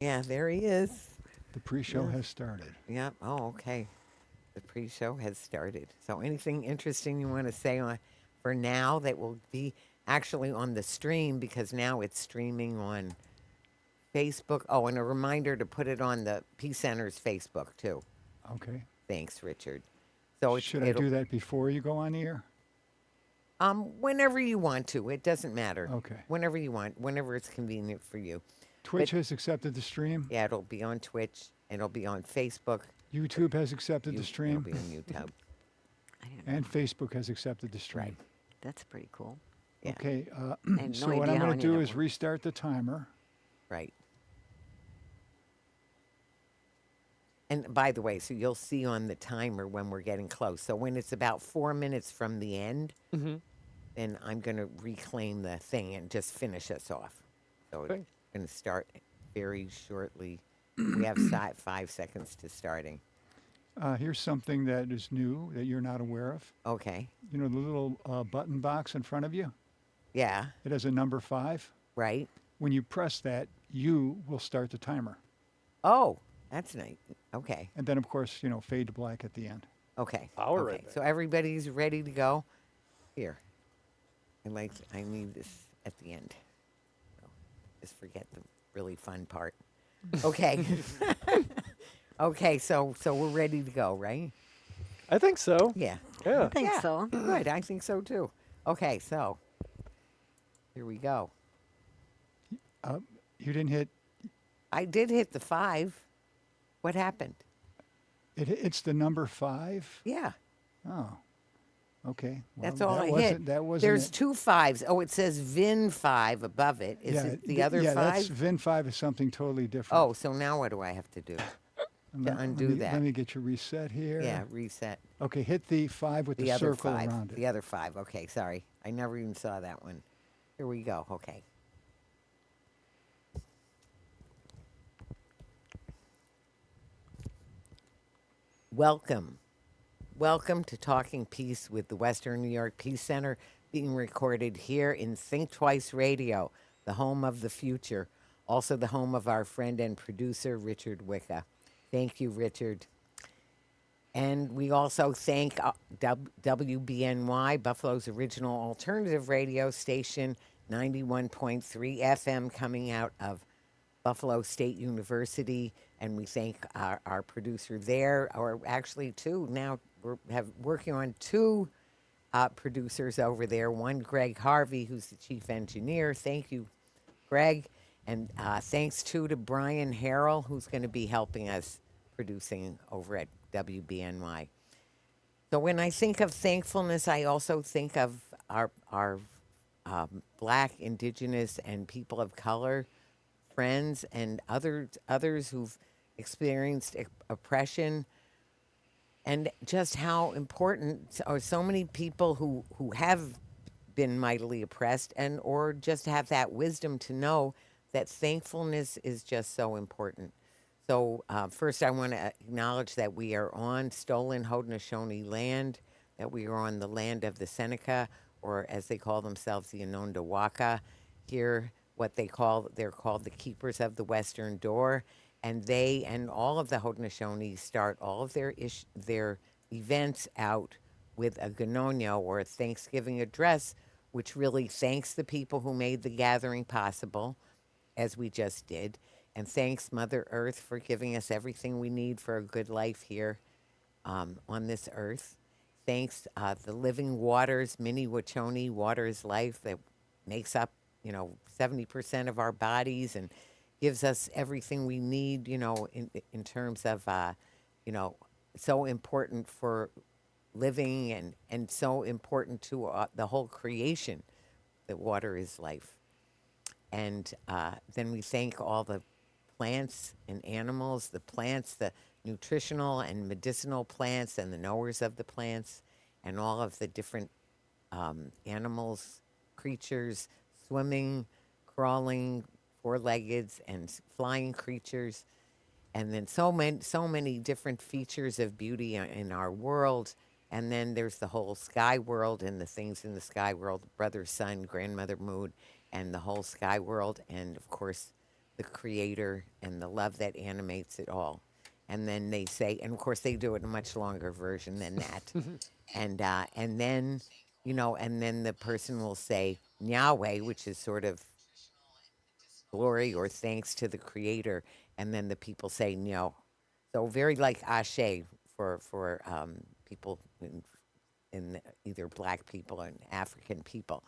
Yeah, there he is. The pre-show Yeah. has started. Yep. Oh, okay. The pre-show has started. So, anything interesting you want to say on for now that will be actually on the stream because now it's streaming on Facebook. Oh, and a reminder to put it on the Peace Center's Facebook too. Okay. Thanks, Richard. So Should I it'll do that before you go on the air? whenever you want to. It doesn't matter. Okay. Whenever you want, whenever it's convenient for you. But Twitch has accepted the stream. yeah, it'll be on Twitch. It'll be on Facebook. YouTube has accepted the It'll stream. be on YouTube. I don't know. And Facebook has accepted the stream. Right. That's pretty cool. Yeah. Okay. I had So no what idea I'm how going any to of do that is worked. restart the timer. Right. And by the way, so you'll see on the timer when we're getting close. So when it's about 4 minutes from the end, then I'm going to reclaim the thing and just finish us off. So Okay. it's going to start very shortly. We have 5 seconds to starting. Here's something that is new that you're not aware of. Okay. You know the little button box in front of you? Yeah. It has a number 5. Right. When you press that, you will start the timer. Oh, that's nice. Okay. And then, of course, fade to black at the end. Okay. Power okay. right there. So everybody's ready to go. Here. I need this at the end. So just forget the really fun part. Okay. Okay, so we're ready to go, right? I think so. Yeah. Yeah. I think Yeah, so. Good. I think so too. Okay, so here we go. You didn't hit I did hit the 5. What happened? it. It's the number 5. Yeah. Oh, okay. Well, That's all that I wasn't, hit. That wasn't There's it. 2 5s. Oh, it says VIN 5 above it. Is it the other yeah, 5? that's VIN 5 is something totally different. Oh, so now what do I have to do? undo let me, that. Let me get you reset here. Yeah, reset. Okay, hit the 5 with the, The other circle 5. around it. The other 5. Okay, sorry. I never even saw that one. Here we go. Okay. Welcome. Welcome to Talking Peace with the Western New York Peace Center, being recorded here in Think Twice Radio, the home of the future, also the home of our friend and producer, Richard Wicca. Thank you, Richard. And we also thank WBNY, Buffalo's original alternative radio station, 91.3 FM, coming out of Buffalo State University. And we thank our producer there, or actually 2. Now we're working on 2 producers over there. One, Greg Harvey, who's the chief engineer. Thank you, Greg. And thanks, too, to Brian Harrell, who's going to be helping us producing over at WBNY. So when I think of thankfulness, I also think of our Black, Indigenous, and people of color friends and others who've experienced oppression, and just how important are so many people who have been mightily oppressed, and or just have that wisdom to know that thankfulness is just so important. So first, I want to acknowledge that we are on stolen Haudenosaunee land, that we are on the land of the Seneca, or as they call themselves, the Inondawaka. Here, they're called the Keepers of the Western Door, and they and all of the Haudenosaunee start all of their events out with a Ganonyo, or a Thanksgiving address, which really thanks the people who made the gathering possible, as we just did. And thanks, Mother Earth, for giving us everything we need for a good life here on this earth. Thanks, the living waters, Mini Wachoni, water is life, that makes up, 70% of our bodies and gives us everything we need, in terms of, so important for living and so important to the whole creation, that water is life. And then we thank all the plants and animals, the plants, the nutritional and medicinal plants, and the knowers of the plants, and all of the different animals, creatures, swimming, crawling, four-legged, and flying creatures. And then so many different features of beauty in our world. And then there's the whole sky world and the things in the sky world, brother, sun, grandmother, moon, and the whole sky world. And of course, the creator and the love that animates it all. And then they say, and of course they do it in a much longer version than that. And then, and then the person will say Yahweh, which is sort of glory or thanks to the creator, and then the people say no. So very like Ashe for people in either black people and African people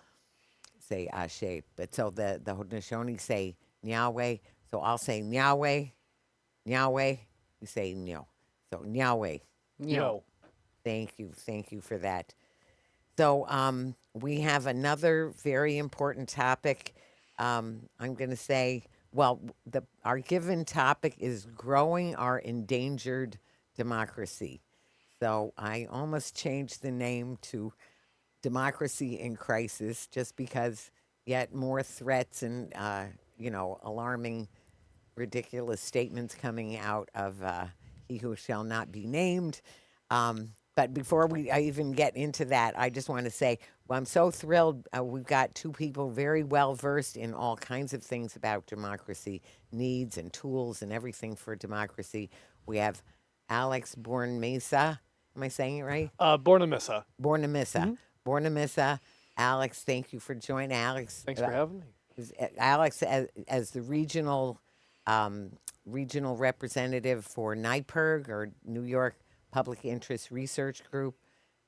say Ashe. But so the Haudenosaunee say Yahweh. So I'll say Yahweh, Yahweh. You say no. So Yahweh. Yo. Thank you for that. So we have another very important topic. I'm going to say, well, our given topic is growing our endangered democracy. So I almost changed the name to Democracy in Crisis just because yet more threats and, alarming, ridiculous statements coming out of he who shall not be named. But before I even get into that, I just want to say, well, I'm so thrilled. We've got two people very well versed in all kinds of things about democracy, needs and tools and everything for democracy. We have Alex Bornemisza. Am I saying it right? Bornemisza. Bornemisza. Bornemisza. Alex, thank you for joining. Alex, Thanks for having me. Alex, as the regional representative for NYPIRG, or New York Public Interest Research Group.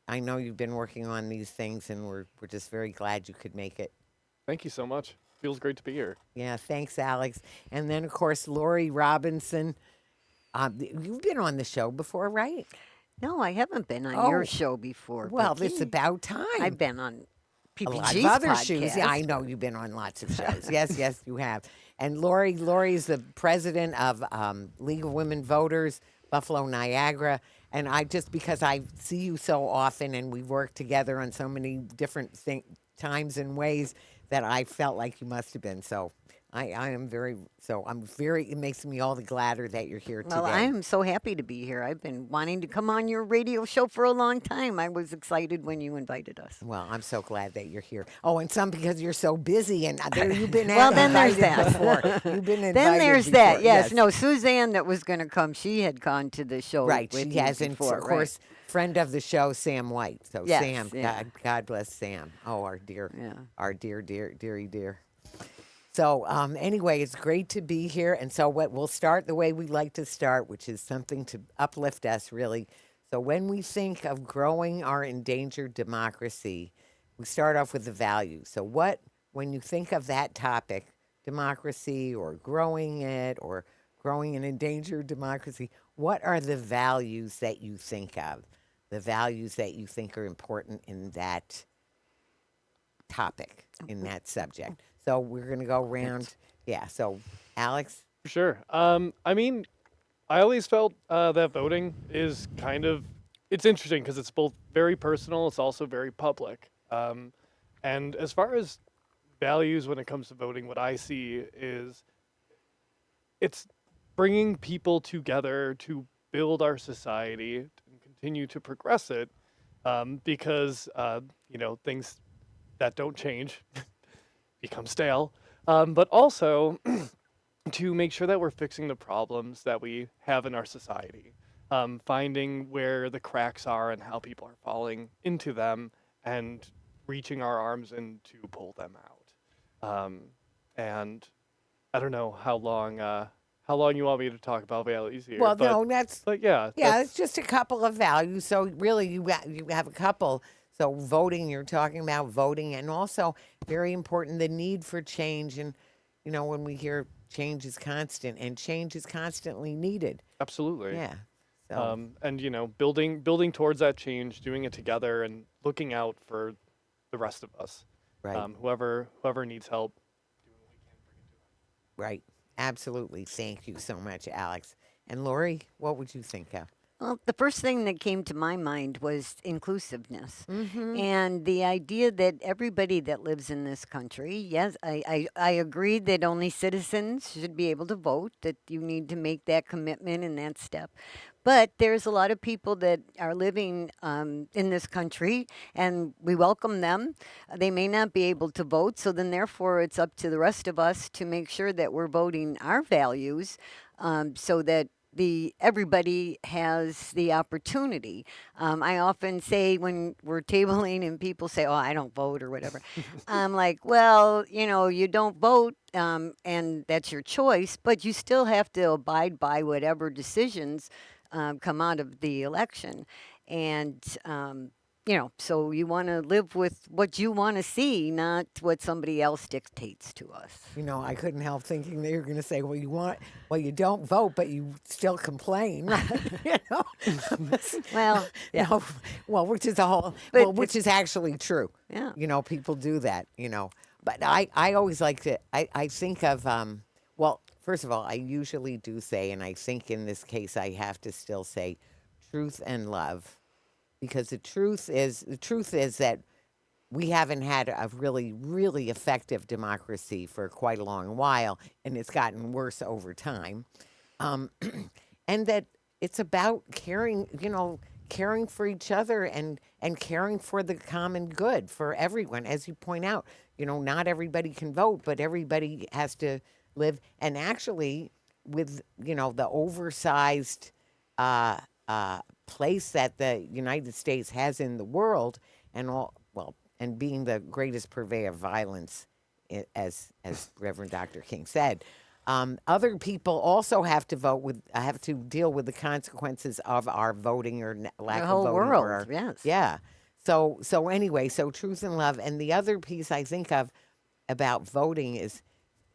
I know you've been working on these things, and we're just very glad you could make it. Thank you so much. Feels great to be here. Yeah, thanks, Alex. And then, of course, Lori Robinson. You've been on the show before, right? No, I haven't been on Oh, your show before. Well, but it's about time. I've been on a lot PPG's of other podcast. shows. Yeah, I know you've been on lots of shows. Yes, you have. And Lori is the president of League of Women Voters, Buffalo, Niagara. And I just, because I see you so often and we work together on so many different times and ways, that I felt like you must have been. So it makes me all the gladder that you're here today. Well, I am so happy to be here. I've been wanting to come on your radio show for a long time. I was excited when you invited us. Well, I'm so glad that you're here. Oh, and some because you're so busy, and there you've been. Well, then there's invited that. Before. You've been invited. Then there's before. that. Yes. No, Suzanne that was going to come. She had gone to the show. Right. With She you has, and before, of course, friend of the show, Sam White. So Yes, Sam, yeah. God bless Sam. Oh, our dear, Yeah. our dear. So anyway, it's great to be here. And so we'll start the way we like to start, which is something to uplift us, really. So when we think of growing our endangered democracy, we start off with the values. So when you think of that topic, democracy or growing it or growing an endangered democracy, what are the values that you think of? The values that you think are important in that topic, in that subject. So we're going to go around. Yeah. So, Alex? For sure. I mean, I always felt that voting is it's interesting because it's both very personal, it's also very public. And as far as values when it comes to voting, what I see is it's bringing people together to build our society and continue to progress it, because, things that don't change become stale, but also to make sure that we're fixing the problems that we have in our society, finding where the cracks are and how people are falling into them, and reaching our arms in to pull them out. And I don't know how long you want me to talk about values here. Well, but, no, that's. But yeah, it's just a couple of values. So really, you have a couple. So voting, you're talking about voting, and also very important, the need for change. And when we hear change is constant, and change is constantly needed. absolutely. Yeah. So And building towards that change, doing it together, and looking out for the rest of us. right, Whoever needs help, doing what we can to bring it to them. right, absolutely. Thank you so much, Alex. And Lori, what would you think of? Well, the first thing that came to my mind was inclusiveness. Mm-hmm. And the idea that everybody that lives in this country, yes, I agree that only citizens should be able to vote, that you need to make that commitment and that step. But there's a lot of people that are living in this country, and we welcome them. They may not be able to vote, so then therefore it's up to the rest of us to make sure that we're voting our values so that the everybody has the opportunity. I often say when we're tabling and people say, "Oh, I don't vote" or whatever, I'm like, "Well, you don't vote, and that's your choice, but you still have to abide by whatever decisions come out of the election." And so you want to live with what you want to see, not what somebody else dictates to us. I couldn't help thinking that you're going to say, well, you don't vote, but you still complain, right? you know, Well, yeah. no, well, which is a whole, But well, which is actually true. Yeah. People do that, But I always like to, I think of, well, first of all, I usually do say, and I think in this case, I have to still say truth and love, because the truth is that we haven't had a really, really effective democracy for quite a long while, and it's gotten worse over time. Um, and that it's about caring for each other and caring for the common good for everyone. As you point out, not everybody can vote, but everybody has to live. And actually, with the oversized uh, place that the United States has in the world, and all well, and being the greatest purveyor of violence, as Reverend Dr. King said, other people also have to deal with the consequences of our voting or lack The of whole voting. world, yes. Yeah. So anyway, so truth and love, and the other piece I think of about voting is,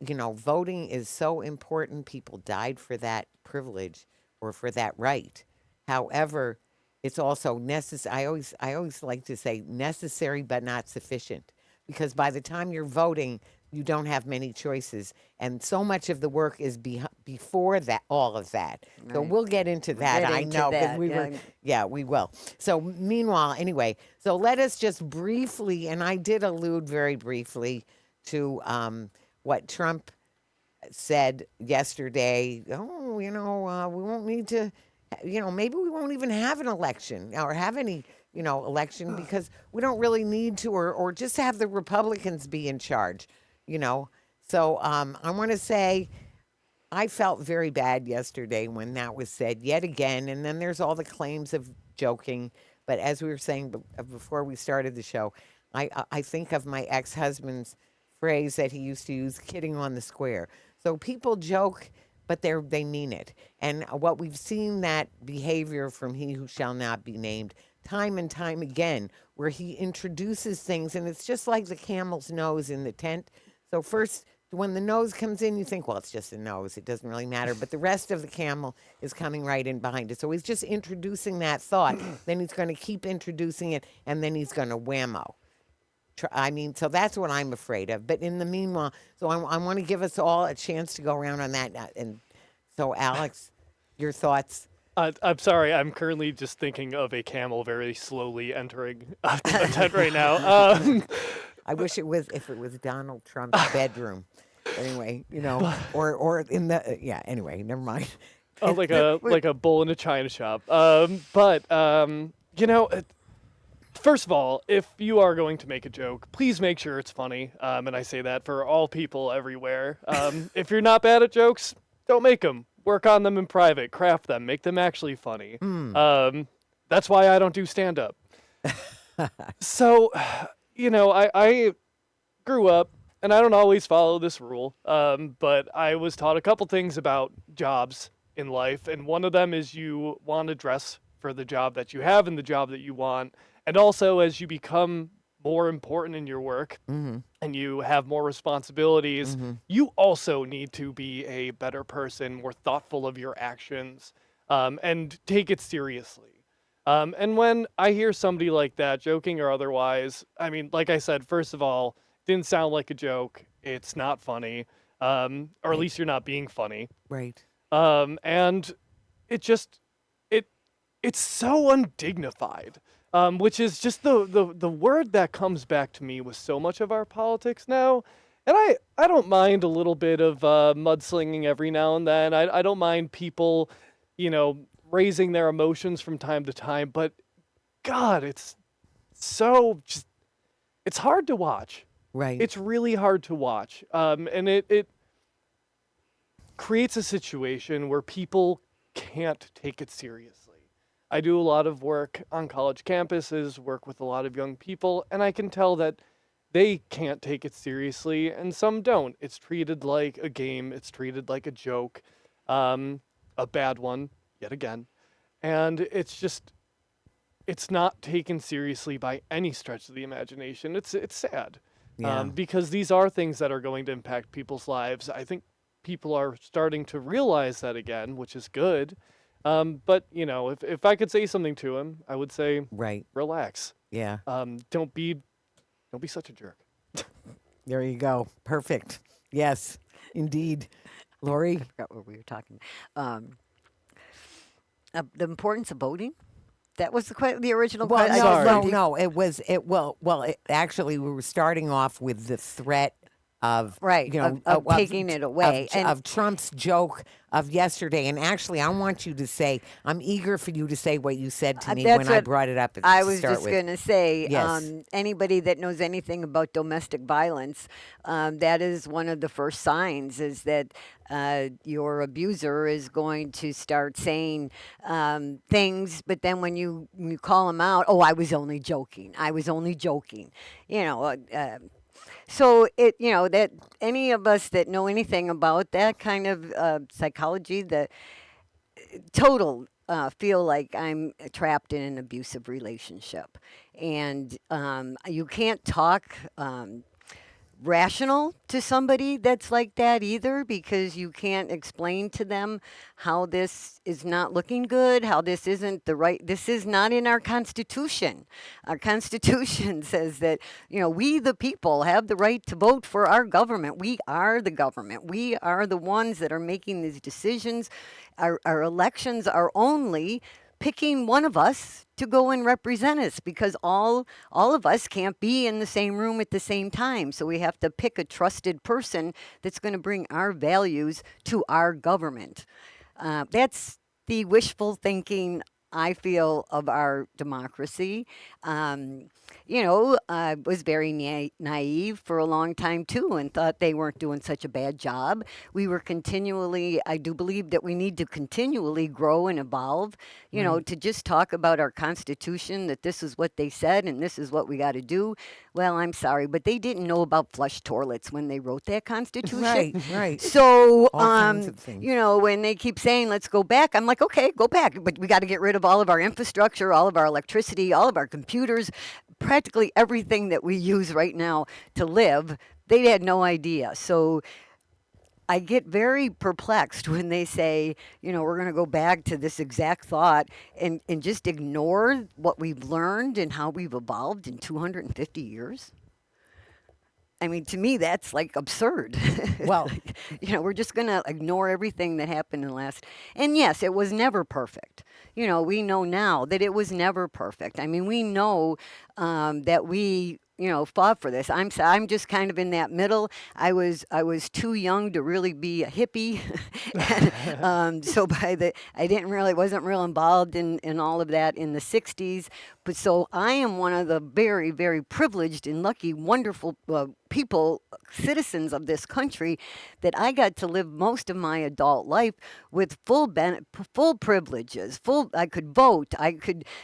voting is so important. People died for that privilege or for that right. However, it's also necessary. I always like to say necessary but not sufficient, because by the time you're voting, you don't have many choices, and so much of the work is before that, all of that. So Right. we'll get into We'll that. get I into know because that, we yeah. were, yeah, we will. So meanwhile, anyway, so let us just briefly, and I did allude very briefly to what Trump said yesterday. Oh, we won't need to, maybe we won't even have an election or have any, election, because we don't really need to, or just have the Republicans be in charge, you know. So I want to say I felt very bad yesterday when that was said yet again. And then there's all the claims of joking. But as we were saying before we started the show, I think of my ex husband's phrase that he used to use, kidding on the square. So people joke, but they mean it. And what we've seen that behavior from he who shall not be named time and time again, where he introduces things, and it's just like the camel's nose in the tent. So first, when the nose comes in, you think, well, it's just a nose. It doesn't really matter. But the rest of the camel is coming right in behind it. So he's just introducing that thought. Then he's going to keep introducing it, and then he's going to whammo. I mean, so that's what I'm afraid of. But in the meanwhile, so I want to give us all a chance to go around on that. And so, Alex, your thoughts? I'm sorry. I'm currently just thinking of a camel very slowly entering a tent right now. I wish if it was Donald Trump's bedroom. Anyway, or in the Anyway, never mind. Like a bull in a china shop. First of all, if you are going to make a joke, please make sure it's funny. And I say that for all people everywhere. If you're not bad at jokes, don't make them. Work on them in private. Craft them. Make them actually funny. That's why I don't do stand-up. So, I grew up, and I don't always follow this rule, but I was taught a couple things about jobs in life, and one of them is you want to dress for the job that you have and the job that you want. And also, as you become more important in your work and you have more responsibilities, you also need to be a better person, more thoughtful of your actions, and take it seriously. And when I hear somebody like that, joking or otherwise, I mean, like I said, first of all, didn't sound like a joke. It's not funny, or at least you're not being funny. Right. And it just, it it's so undignified, which is just the word that comes back to me with so much of our politics now. And I don't mind a little bit of mudslinging every now and then. I don't mind people, you know, raising their emotions from time to time. But God, it's so just, it's hard to watch. Right. It's really hard to watch. And it creates a situation where people can't take it seriously. I do a lot of work on college campuses, work with a lot of young people, and I can tell that they can't take it seriously, and some don't. It's treated like a game, it's treated like a joke, a bad one, yet again. And it's not taken seriously by any stretch of the imagination. It's sad, Yeah. because these are things that are going to impact people's lives. I think people are starting to realize that again, which is good. But you know, if I could say something to him, I would say, Right. relax. Yeah. Don't be such a jerk. There you go. Perfect. Yes, indeed. Lori? Forgot what we were talking. Um, the importance of voting. That was the original Well, question. no, Sorry. no, no. It was it. Well. Actually, we were starting off with the threat of Right, you know, of taking it away, and of Trump's joke of yesterday. And actually, I want you to say, I'm eager for you to say what you said to me that's when I what brought it up. I to was start just with. going to say, Yes. anybody that knows anything about domestic violence, that is one of the first signs is that your abuser is going to start saying things, but then when you call them out, oh, I was only joking. I was only joking. You know, so that any of us that know anything about that kind of psychology, the total feel like I'm trapped in an abusive relationship, and you can't talk rational to somebody that's like that either, because you can't explain to them how this is not looking good, how this isn't the right, this is not in our constitution. Our constitution says that, we the people have the right to vote for our government. We are the government. We are the ones that are making these decisions. Our elections are only picking one of us to go and represent us, because all of us can't be in the same room at the same time. So we have to pick a trusted person that's going to bring our values to our government. That's the wishful thinking, I feel, of our democracy. I was very naive for a long time too, and thought they weren't doing such a bad job. We were continually, I do believe that we need to continually grow and evolve, Right. to just talk about our Constitution, that this is what they said and this is what we got to do. Well, I'm sorry, but they didn't know about flush toilets when they wrote that Constitution. Right. Right. So, All kinds of things. when they keep saying, let's go back, I'm like, okay, go back. But we got to get rid of all of our infrastructure, all of our electricity, all of our computers, practically everything that we use right now to live. They had no idea. So I get very perplexed when they say, we're going to go back to this exact thought and just ignore what we've learned and how we've evolved in 250 years. I mean, to me, that's like absurd. Well, We're just going to ignore everything that happened in the last. And yes, it was never perfect. We know now that it was never perfect. I mean, we know that we, fought for this. I'm just kind of in that middle. I was too young to really be a hippie, and, so I wasn't real involved in all of that in the '60s. But so I am one of the very, very privileged and lucky, wonderful people, citizens of this country, that I got to live most of my adult life with full privileges. I could vote.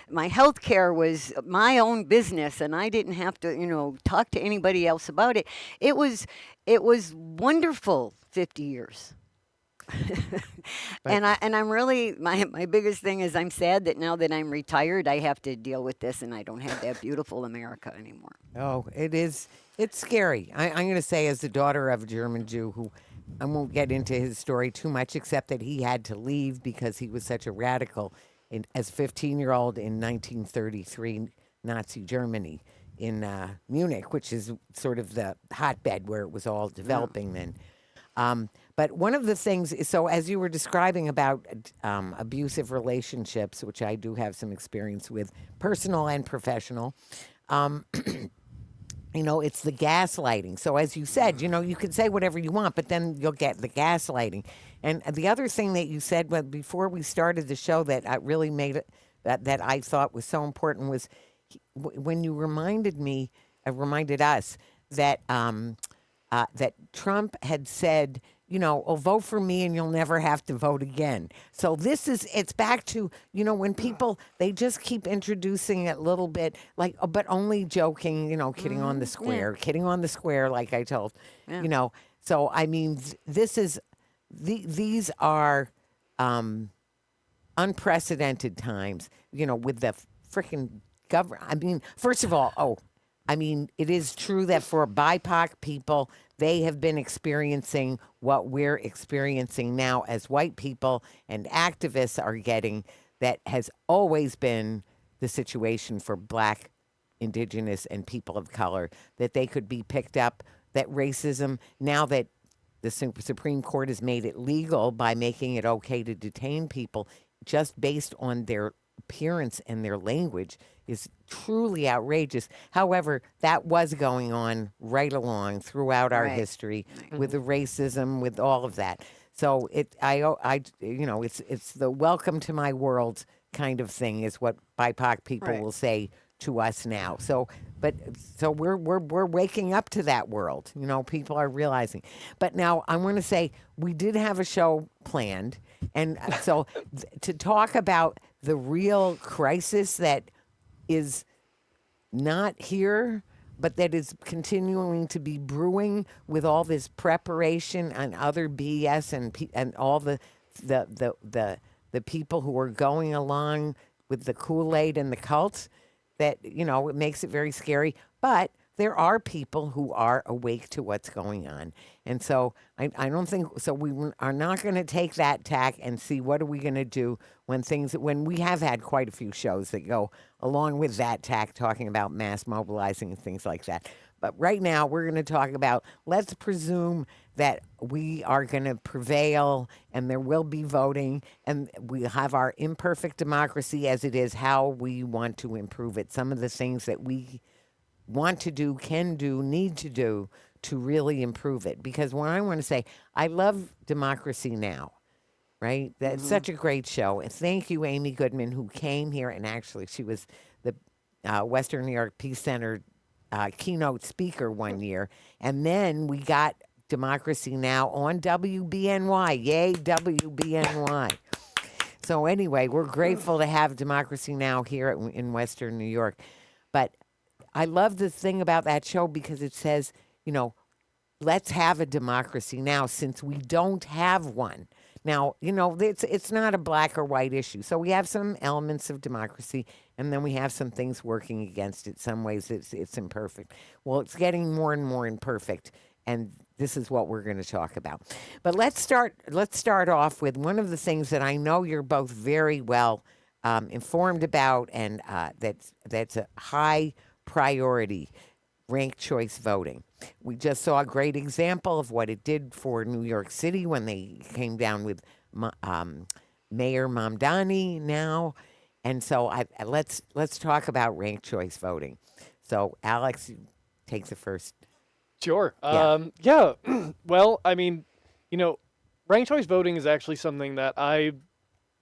My health care was my own business, and I didn't have to, talk to anybody else about it. It was wonderful 50 years. But- And I'm really, my biggest thing is I'm sad that now that I'm retired, I have to deal with this and I don't have that beautiful America anymore. oh, it is. It's scary. I'm going to say, as the daughter of a German Jew, who I won't get into his story too much, except that he had to leave because he was such a radical as a 15-year-old in 1933 Nazi Germany in Munich, which is sort of the hotbed where it was all developing then. But one of the things is, so as you were describing about abusive relationships, which I do have some experience with, personal and professional, it's the gaslighting. So as you said, you can say whatever you want, but then you'll get the gaslighting. And the other thing that you said before we started the show that really made it that I thought was so important was when you reminded us that that Trump had said, oh, vote for me and you'll never have to vote again. So it's back to, when people, they just keep introducing it a little bit, like, but only joking, kidding on the square, kidding on the square, like I told, So, I mean, these are unprecedented times, with the freaking government. I mean, first of all, it is true that for BIPOC people, they have been experiencing what we're experiencing now as white people and activists are getting. That has always been the situation for Black, Indigenous, and people of color, that they could be picked up, that racism, now that the Supreme Court has made it legal by making it okay to detain people just based on their appearance and their language, is truly outrageous. However, that was going on right along throughout our history with the racism, with all of that. So it's the welcome to my world kind of thing is what BIPOC people will say to us now. So we're waking up to that world. People are realizing. But now I want to say we did have a show planned, and so to talk about the real crisis that is not here, but that is continuing to be brewing with all this preparation and other BS and all the people who are going along with the Kool-Aid and the cults, that it makes it very scary. But there are people who are awake to what's going on. And so I don't think, so we are not going to take that tack and see what are we going to do when we have had quite a few shows that go along with that tack, talking about mass mobilizing and things like that. But right now we're going to talk about, let's presume that we are going to prevail and there will be voting and we have our imperfect democracy as it is, how we want to improve it. Some of the things that we want to do, can do, need to do to really improve it. Because when I want to say, I love Democracy Now!, right? That's such a great show. And thank you, Amy Goodman, who came here, and actually she was the Western New York Peace Center keynote speaker one year. And then we got Democracy Now! On WBNY. Yay, WBNY. So anyway, we're grateful to have Democracy Now! Here in Western New York. But I love the thing about that show because it says, let's have a democracy now, since we don't have one. Now, it's not a black or white issue. So we have some elements of democracy, and then we have some things working against it. Some ways it's imperfect. Well, it's getting more and more imperfect, and this is what we're going to talk about. But let's start off with one of the things that I know you're both very well informed about, and that's a high priority: ranked choice voting. We just saw a great example of what it did for New York City when they came down with Mayor Mamdani now. And so let's talk about ranked choice voting. So Alex, you take the first. Sure. Yeah. Well, ranked choice voting is actually something that I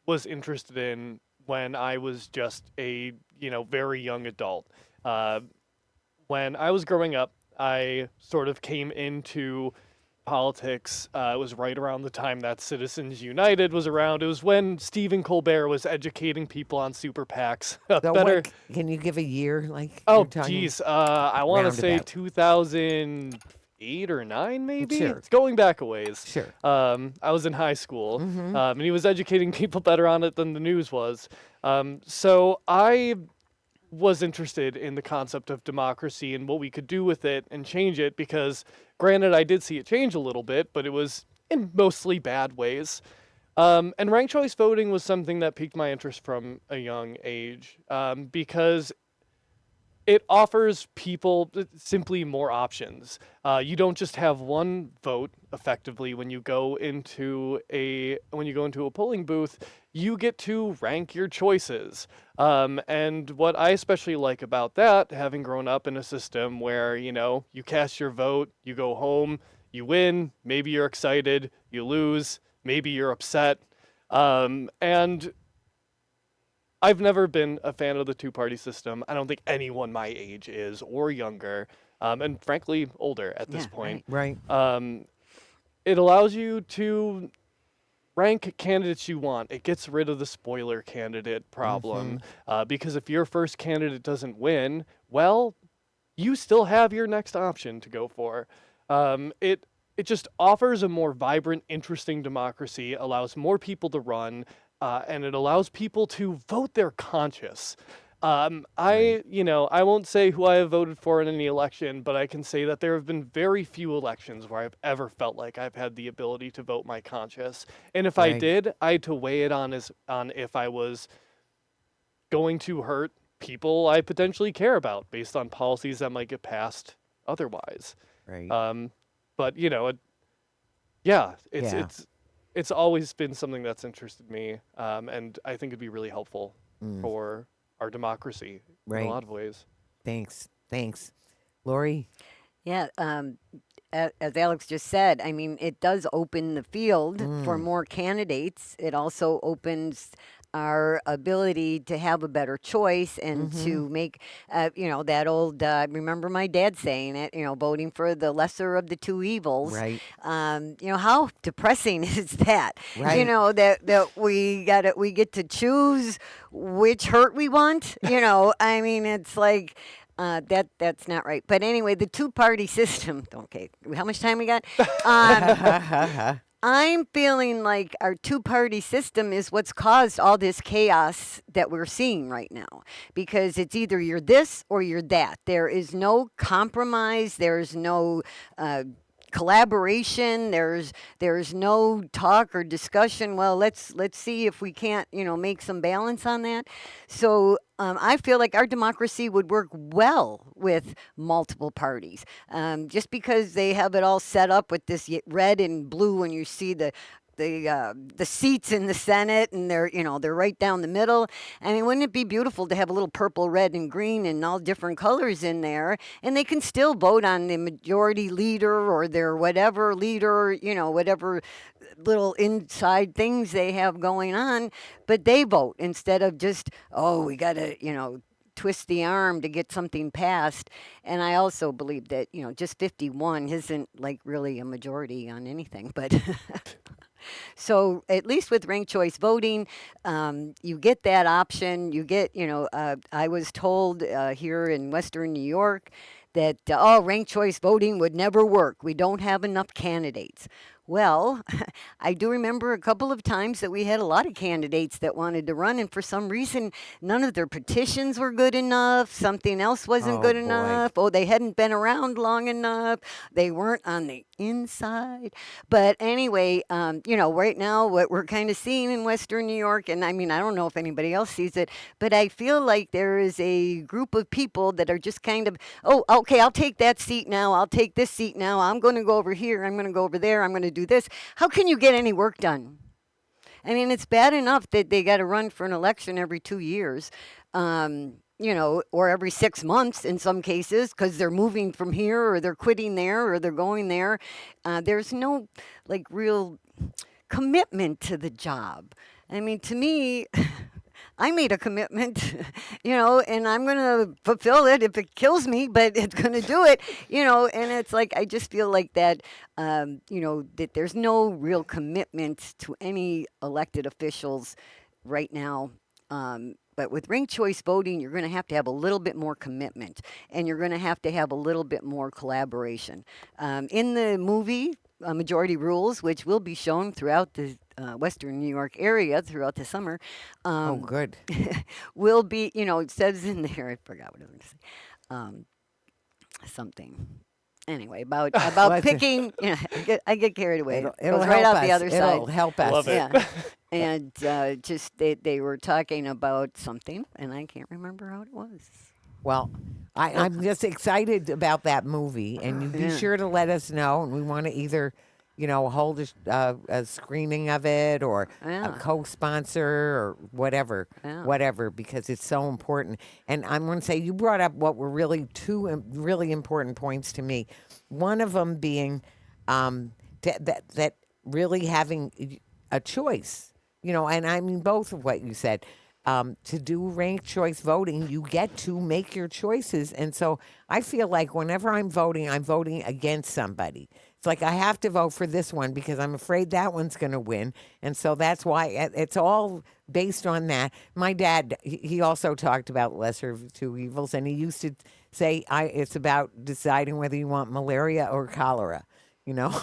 was interested in when I was just a, very young adult. When I was growing up, I sort of came into politics. It was right around the time that Citizens United was around. It was when Stephen Colbert was educating people on super PACs. So can you give a year? Oh, geez. I want to say roundabout. 2008 or 9, maybe? Sure. It's going back a ways. Sure. I was in high school, and he was educating people better on it than the news was. So I was interested in the concept of democracy and what we could do with it and change it, because granted, I did see it change a little bit, but it was in mostly bad ways. And ranked choice voting was something that piqued my interest from a young age, because it offers people simply more options. You don't just have one vote effectively when you go into a polling booth. You get to rank your choices. And what I especially like about that, having grown up in a system where you cast your vote, you go home, you win, maybe you're excited, you lose, maybe you're upset, and I've never been a fan of the two-party system. I don't think anyone my age is, or younger, and frankly older at this Yeah, point. Right. It allows you to rank candidates you want. It gets rid of the spoiler candidate problem, because if your first candidate doesn't win, well, you still have your next option to go for. It just offers a more vibrant, interesting democracy, allows more people to run, and it allows people to vote their conscience. I won't say who I have voted for in any election, but I can say that there have been very few elections where I've ever felt like I've had the ability to vote my conscience. And if I Right. did, I had to weigh it on if I was going to hurt people I potentially care about based on policies that might get passed otherwise. Right. But yeah, Yeah. it's always been something that's interested me, and I think it'd be really helpful for our democracy in a Right. lot of ways. Thanks. Thanks. Lori? Yeah, as Alex just said, I mean, it does open the field for more candidates. It also opens our ability to have a better choice and to make, that old, remember my dad saying it, voting for the lesser of the two evils. Right. How depressing is that? Right. That we get to choose which hurt we want. I mean, it's like, that's not right. But anyway, the two-party system. Okay, how much time we got? I'm feeling like our two-party system is what's caused all this chaos that we're seeing right now. Because it's either you're this or you're that. There is no compromise. There's no collaboration. There's no talk or discussion. Well, let's see if we can't make some balance on that. So I feel like our democracy would work well with multiple parties, just because they have it all set up with this red and blue, and you see the seats in the Senate, and they're right down the middle. I mean, wouldn't it be beautiful to have a little purple, red, and green, and all different colors in there, and they can still vote on the majority leader or their whatever leader, whatever little inside things they have going on, but they vote instead of just, we got to, twist the arm to get something passed. And I also believe that, just 51 isn't like really a majority on anything, but so at least with ranked choice voting, you get that option. You get, I was told here in Western New York that, ranked choice voting would never work. We don't have enough candidates. Well, I do remember a couple of times that we had a lot of candidates that wanted to run, and for some reason, none of their petitions were good enough. Something else wasn't Oh, good boy. enough. Oh, they hadn't been around long enough. They weren't on the inside. But anyway, right now, what we're kind of seeing in Western New York, and I mean, I don't know if anybody else sees it, but I feel like there is a group of people that are just kind of, oh, okay, I'll take that seat now. I'll take this seat now. I'm going to go over here. I'm going to go over there. I'm going to do this. How can you get any work done? I mean, it's bad enough that they got to run for an election every 2 years, or every 6 months in some cases, because they're moving from here or they're quitting there or they're going there. There's no real commitment to the job. I mean, to me, I made a commitment, and I'm going to fulfill it if it kills me, but it's going to do it, and it's like, I just feel like that, that there's no real commitment to any elected officials right now. But with ranked choice voting, you're going to have a little bit more commitment, and you're going to have a little bit more collaboration. In the movie, Majority Rules, which will be shown throughout the Western New York area throughout the summer, Oh, good. will be, it says in there, I forgot what I was going to say, something. Anyway, about What's it? picking, I get carried away. It'll It goes help right out us. the other side. It'll help us. Love it. Yeah. And just they were talking about something, and I can't remember how it was. Well, I'm just excited about that movie, and you be Yeah. sure to let us know. And we want to either, hold a screening of it or a Yeah. co-sponsor or whatever, Yeah. whatever, because it's so important. And I'm going to say you brought up what were really two really important points to me. One of them being that really having a choice, and I mean both of what you said. To do ranked choice voting, you get to make your choices. And so I feel like whenever I'm voting against somebody. It's like I have to vote for this one because I'm afraid that one's going to win. And so that's why it's all based on that. My dad, he also talked about lesser of two evils, and he used to say, it's about deciding whether you want malaria or cholera, you know?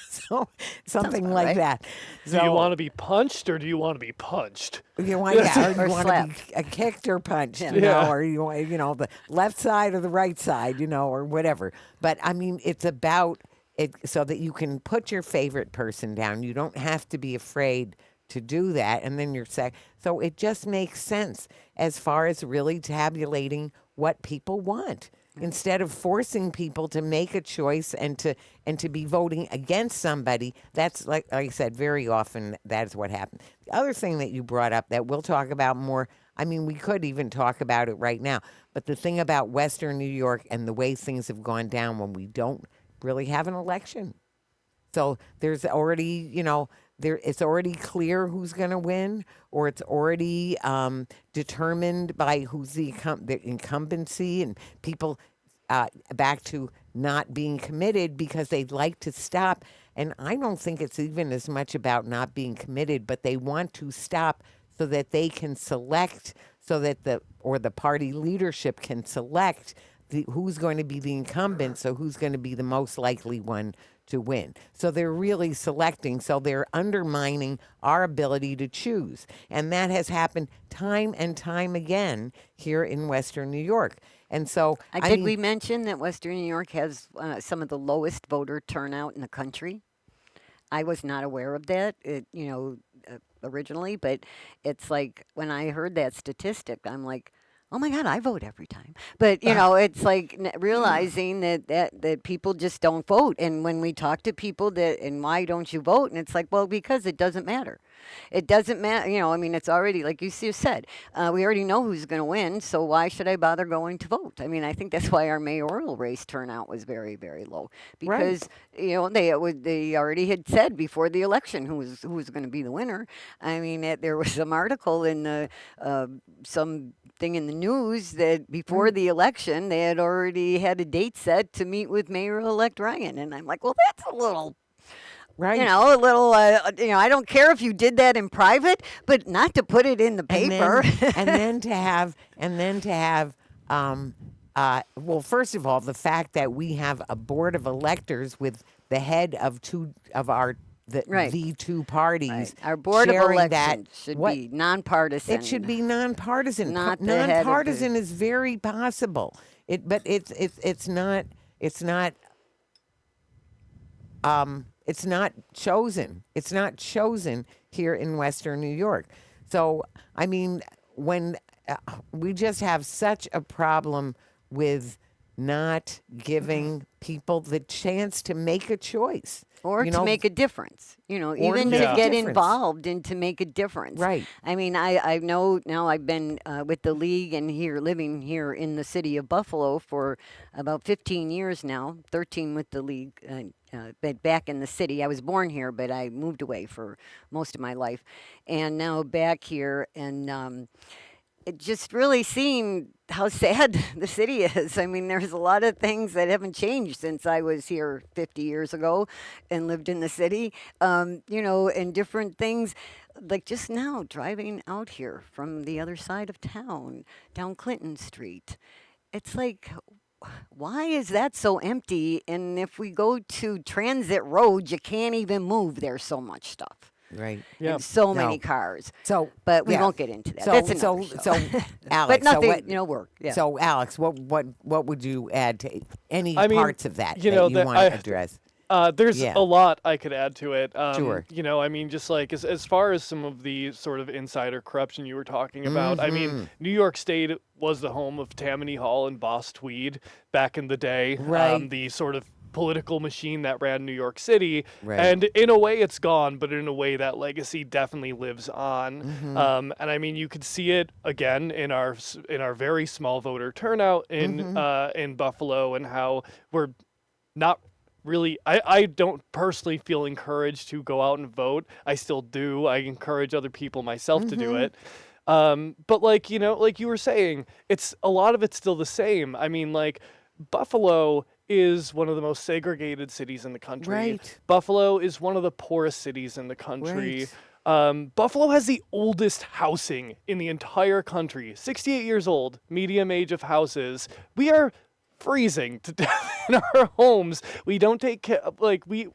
So something about like right. that. Do you want to be punched or do you want to be punched? You want, yeah, or Or you want to be slapped. kicked or punched, Yeah. Yeah. or you want, the left side or the right side, or whatever. But I mean, it's about it so that you can put your favorite person down. You don't have to be afraid to do that, and then you're so it just makes sense as far as really tabulating what people want instead of forcing people to make a choice and to be voting against somebody. That's like I said, very often that is what happens. The other thing that you brought up that we'll talk about more, I mean, we could even talk about it right now, but the thing about Western New York and the way things have gone down when we don't really have an election. So there's already, it's already clear who's going to win, or it's already determined by who's the incumbency, and people back to not being committed because they'd like to stop. And I don't think it's even as much about not being committed, but they want to stop so that they can select, so that the party leadership can select who's going to be the incumbent, so who's going to be the most likely one to win. So they're really selecting, so they're undermining our ability to choose. And that has happened time and time again here in Western New York. And so, Did mean, we mention that Western New York has some of the lowest voter turnout in the country? I was not aware of that, originally, but it's like when I heard that statistic, I'm like, oh my God, I vote every time. But it's like realizing that people just don't vote. And when we talk to people and why don't you vote? And it's like, well, because it doesn't matter. It doesn't matter. I mean, it's already, like you said, we already know who's going to win. So why should I bother going to vote? I mean, I think that's why our mayoral race turnout was very, very low because, they already had said before the election who was going to be the winner. I mean, there was some article in some thing in the news that before the election they had already had a date set to meet with Mayor-elect Ryan, and I'm like, well, that's a little. right. A little. I don't care if you did that in private, but not to put it in the and paper. then, and then to have well, first of all, the fact that we have a board of electors with the head of Right. the two parties. Right. Our board of sharing elections that, should what, be nonpartisan. It should be nonpartisan. Not the head of the- Nonpartisan is very possible. But it's not. It's not chosen. It's not chosen here in Western New York. So, I mean, when we just have such a problem with not giving people the chance to make a choice. Or to make a difference, even make to a get difference. involved and to make a difference. Right. I mean, I know now I've been with the league and living here in the city of Buffalo for about 15 years now, 13 with the league. But back in the city, I was born here, but I moved away for most of my life. And now back here, and it just really seemed how sad the city is. I mean, there's a lot of things that haven't changed since I was here 50 years ago and lived in the city, and different things. Like just now, driving out here from the other side of town, down Clinton Street, it's like, why is that so empty? And if we go to Transit Road, you can't even move. There's so much stuff. Right. Yeah. And so No. many cars. So, But we yeah. won't get into that. So, That's so, another show. so, Alex. But nothing, so work. Yeah. So, Alex, what would you add to any I mean, parts of that you know, you that want to address? There's Yeah. a lot I could add to it. Sure. You know, I mean, just like as far as some of the sort of insider corruption you were talking about, I mean, New York State was the home of Tammany Hall and Boss Tweed back in the day. Right. The sort of political machine that ran New York City. Right. And in a way, it's gone, but in a way, that legacy definitely lives on. And I mean, you could see it again in our very small voter turnout in Buffalo, and how we're not really, I don't personally feel encouraged to go out and vote. I still do. I encourage other people myself to do it. But like, you know, like you were saying, it's a lot of it's still the same. I mean, like, Buffalo is one of the most segregated cities in the country. Right. Buffalo is one of the poorest cities in the country. Buffalo has the oldest housing in the entire country. 68 years old, medium age of houses. We are freezing to death in our homes. We don't take care,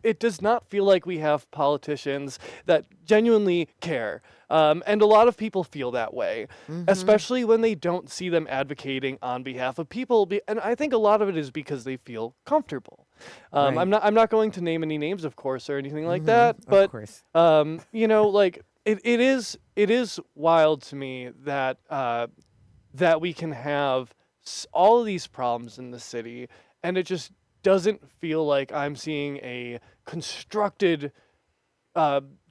it does not feel like we have politicians that genuinely care. And a lot of people feel that way, especially when they don't see them advocating on behalf of people. And I think a lot of it is because they feel comfortable. Right. I'm not going to name any names, of course, or anything like that. But Of course. you know, like it is wild to me that that we can have all of these problems in the city, and it just doesn't feel like I'm seeing a constructed,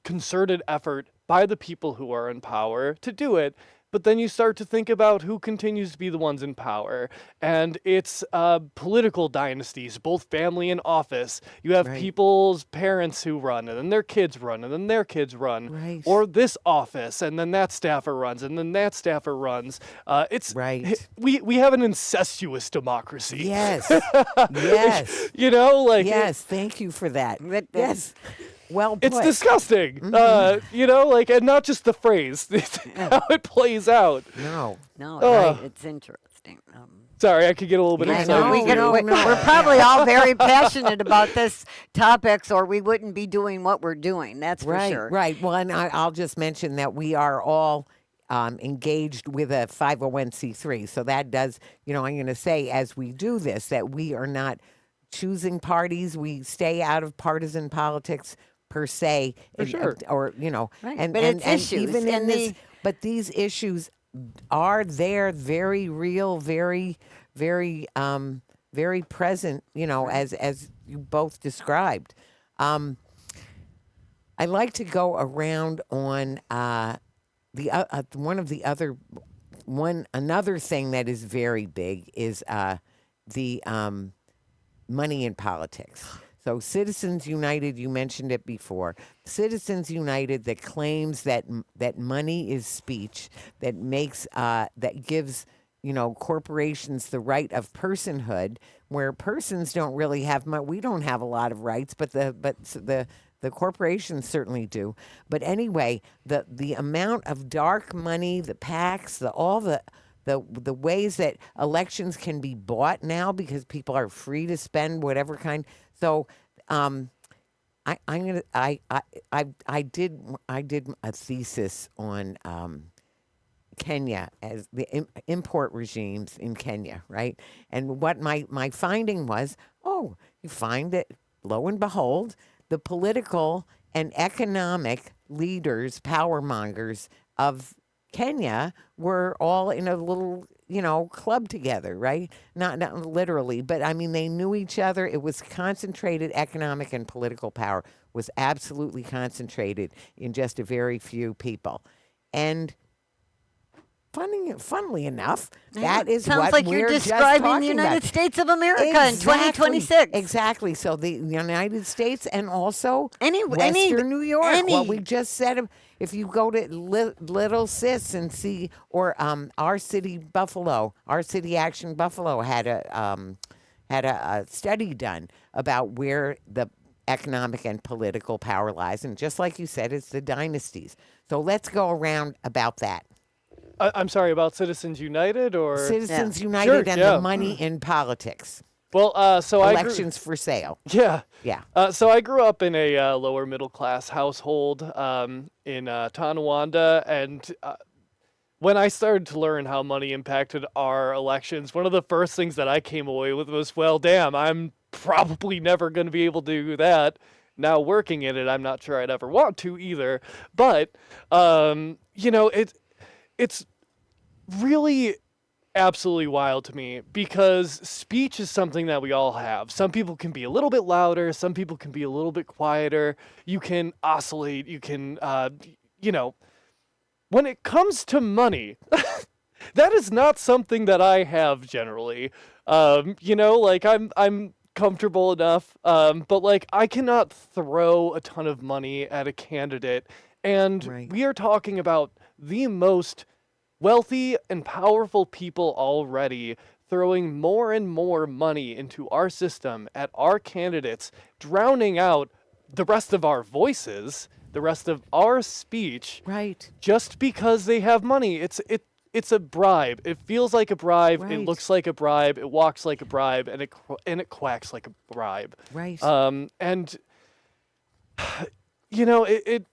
concerted effort by the people who are in power to do it. But then you start to think about who continues to be the ones in power, and it's political dynasties, both family and office. You have Right. people's parents who run, and then their kids run, and then their kids run, Right. or this office, and then that staffer runs, and then that staffer runs. It's Right. We have an incestuous democracy. Yes. Yes. You know, like Yes. Thank you for that. But Yes. Well put. it's disgusting. You know, like, and not just the phrase, it's how it plays out. No. no, Ugh. right, it's interesting. Sorry, I could get a little bit Yeah, excited. no, we no, we're probably all very passionate about this topics, or we wouldn't be doing what we're doing. That's for Right. sure. Right. Well, and I'll just mention that we are all engaged with a 501c3. So that does, you know, I'm going to say as we do this, that we are not choosing parties. We stay out of partisan politics per se. For sure. Or, you know, Right, and, but and, it's and issues, even in and this, the- but these issues are there, very real, very, very, very present, you know, as you both described. I like to go around on another thing that is very big is the money in politics. So Citizens United, you mentioned it before. Citizens United that claims that money is speech, that makes that gives, you know, corporations the right of personhood, where persons don't really have we don't have a lot of rights, but the corporations certainly do. But anyway, the amount of dark money, the PACs, the ways that elections can be bought now because people are free to spend whatever kind. So, I did a thesis on Kenya as the import regimes in Kenya, right? And what my finding was, you find that lo and behold, the political and economic leaders, power mongers of Kenya were all in a little, you know, club together, right? Not literally, but I mean, they knew each other. It was concentrated. Economic and political power was absolutely concentrated in just a very few people. And funnily enough, that is Sounds what like we're you're just describing the talking United about. States of America in 2026. Exactly. So the United States and also Any- Western New York. What any- we just said. If you go to Little Sis and see, or our city Buffalo, our city Action Buffalo had a study done about where the economic and political power lies, and just like you said, it's the dynasties. So let's go around about that. I'm sorry, about Citizens United or Citizens Yeah. United Sure, and yeah. the money in politics. well, so I grew, Elections for sale. yeah. Yeah. So I grew up in a lower middle class household in Tonawanda, and when I started to learn how money impacted our elections, one of the first things that I came away with was, well, damn, I'm probably never going to be able to do that. Now working in it, I'm not sure I'd ever want to either. But it's really absolutely wild to me because speech is something that we all have. Some people can be a little bit louder, some people can be a little bit quieter. You can oscillate, you can when it comes to money, that is not something that I have generally. Like I'm comfortable enough, but like I cannot throw a ton of money at a candidate, and Right. we are talking about the most wealthy and powerful people already throwing more and more money into our system at our candidates, drowning out the rest of our voices, the rest of our speech, Right. just because they have money. It's a bribe. It feels like a bribe. It Right. looks like a bribe. It walks like a bribe, and it quacks like a bribe. Right. And it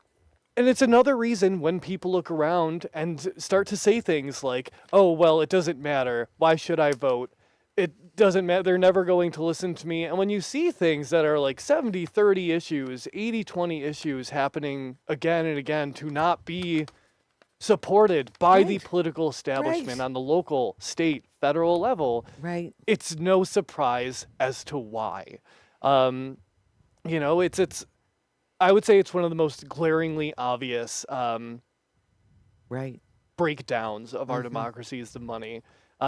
and it's another reason when people look around and start to say things like, "Oh, well, it doesn't matter. Why should I vote? It doesn't matter. They're never going to listen to me." And when you see things that are like 70-30 issues, 80-20 issues happening again and again to not be supported by the Right. political establishment Right. on the local, state, federal level, Right. it's no surprise as to why. It's I would say it's one of the most glaringly obvious Right. breakdowns of our democracy is the money.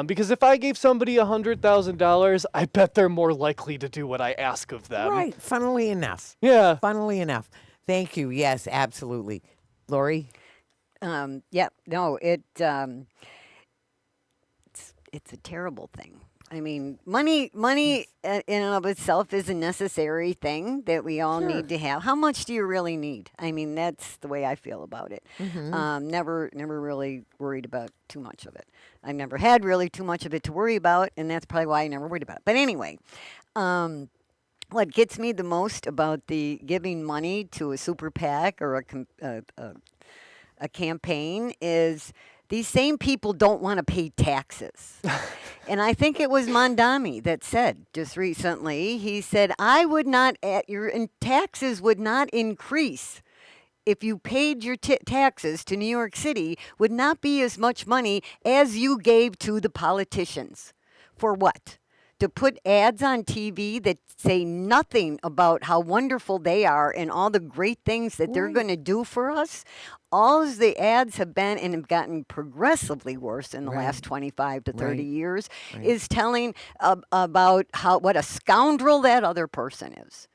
Because if I gave somebody $100,000, I bet they're more likely to do what I ask of them. Right. Funnily enough. Yeah. Funnily enough. Thank you. Yes, absolutely. Lori? Yeah, no, it's a terrible thing. I mean, money in and of itself is a necessary thing that we all Sure. need to have. How much do you really need? I mean, that's the way I feel about it. Never really worried about too much of it. I never had really too much of it to worry about, and that's probably why I never worried about it. But anyway, what gets me the most about the giving money to a super PAC or a campaign is these same people don't want to pay taxes. And I think it was Mondami that said just recently, he said, your taxes would not increase if you paid your taxes to New York City, would not be as much money as you gave to the politicians. For what? To put ads on TV that say nothing about how wonderful they are and all the great things that they're Right. going to do for us. All the ads have been and have gotten progressively worse in the Right. last 25 to 30 Right. years Right. is telling about what a scoundrel that other person is.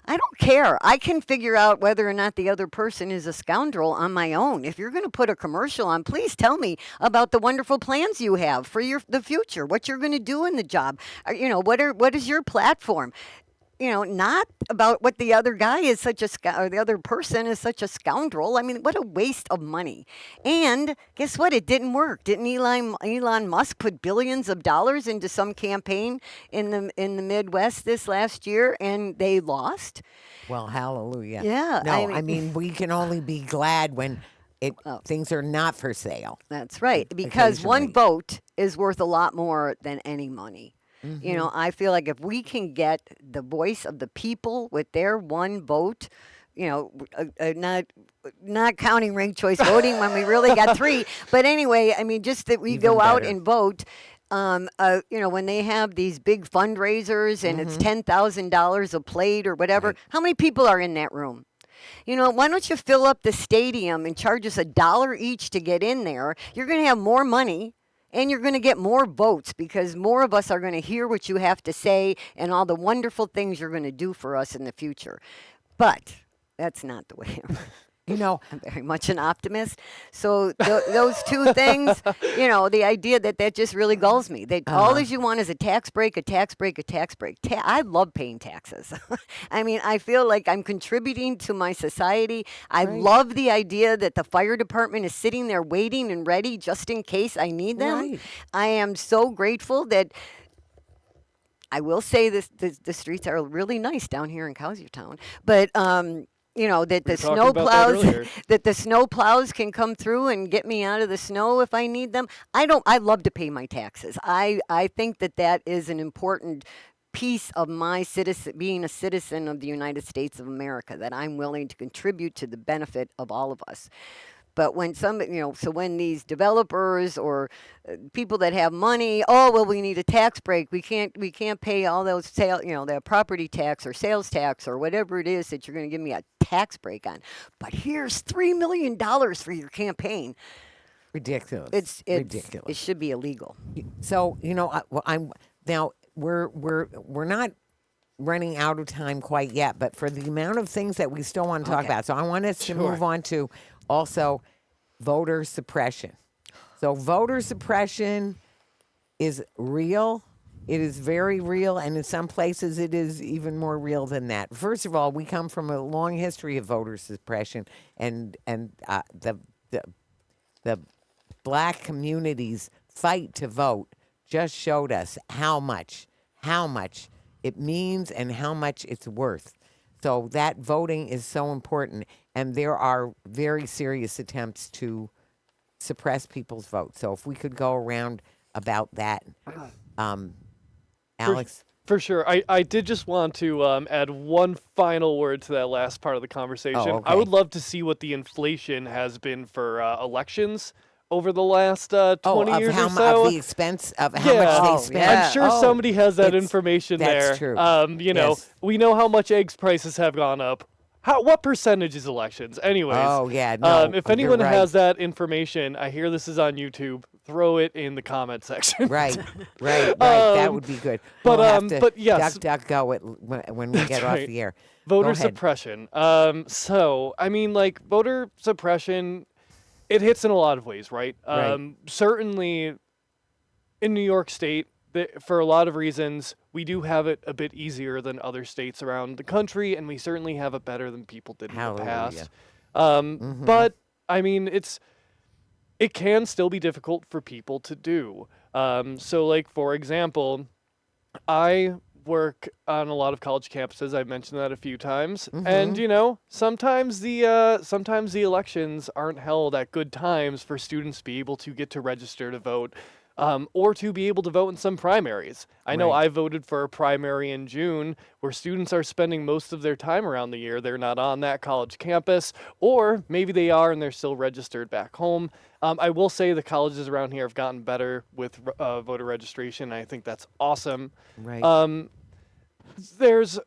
I don't care. I can figure out whether or not the other person is a scoundrel on my own. If you're going to put a commercial on, please tell me about the wonderful plans you have for the future, what you're going to do in the job. What is your platform? Not about what the other guy is or the other person is such a scoundrel. I mean, what a waste of money. And guess what? It didn't work. Didn't Elon Musk put billions of dollars into some campaign in the Midwest this last year and they lost? Well, hallelujah. Yeah, No, I mean- we can only be glad when things are not for sale. That's right. Because one Occasionally. vote is worth a lot more than any money. I feel like if we can get the voice of the people with their one vote, not counting ranked choice voting when we really got three, but anyway, I mean, just that we Even go out better. and vote. When they have these big fundraisers and it's $10,000 a plate or whatever, Right. how many people are in that room? Why don't you fill up the stadium and charge us $1 each to get in there? You're going to have more money. And you're going to get more votes because more of us are going to hear what you have to say and all the wonderful things you're going to do for us in the future. But that's not the way I'm very much an optimist. So those two things, the idea that just really gulls me. That all as you want is a tax break, a tax break, a tax break. I love paying taxes. I mean, I feel like I'm contributing to my society. I Right. love the idea that the fire department is sitting there waiting and ready just in case I need them. Right. I am so grateful that I will say this: the streets are really nice down here in Cowseytown, but that the were talking snow about that plows earlier. that the snow plows can come through and get me out of the snow if I need them. I love to pay my taxes. I think that is an important piece of my citizen being a citizen of the United States of America, that I'm willing to contribute to the benefit of all of us. But when so when these developers or people that have money, oh well, we need a tax break. We can't pay all those that property tax or sales tax or whatever it is that you're going to give me a tax break on. But here's $3 million for your campaign. Ridiculous. It's ridiculous. It should be illegal. So I'm now we're not running out of time quite yet, but for the amount of things that we still want to talk Okay. about, so I want us to Sure. move on to also voter suppression. So voter suppression is real. It is very real, and in some places it is even more real than that. First of all, we come from a long history of voter suppression, and the black community's fight to vote just showed us how much it means and how much it's worth. So that voting is so important, and there are very serious attempts to suppress people's votes. So if we could go around about that, Alex. For sure. I did just want to add one final word to that last part of the conversation. okay. I would love to see what the inflation has been for elections over the last 20 years or so. Of the expense of how Yeah. much Oh, they spend. yeah. I'm sure somebody has that it's- information that's there. true. Yes. We know how much eggs prices have gone up. What percentage is elections? Anyways. Oh, yeah, no, if you're anyone right. has that information, I hear this is on YouTube. Throw it in the comment section. Right. That would be good. but, We'll have to but yes. duck go it when we get off right. the air. Voter Go ahead. suppression. So, I mean, like, voter suppression, it hits in a lot of ways, right? Right. Certainly in New York State, for a lot of reasons, we do have it a bit easier than other states around the country, and we certainly have it better than people did in the Hallelujah. past. But, I mean, it can still be difficult for people to do. So, like, for example, I work on a lot of college campuses. I've mentioned that a few times. And, sometimes the elections aren't held at good times for students to be able to get to register to vote. Or to be able to vote in some primaries. I know Right. I voted for a primary in June where students are spending most of their time around the year. They're not on that college campus, or maybe they are and they're still registered back home. I will say the colleges around here have gotten better with voter registration. I think that's awesome. Right. There's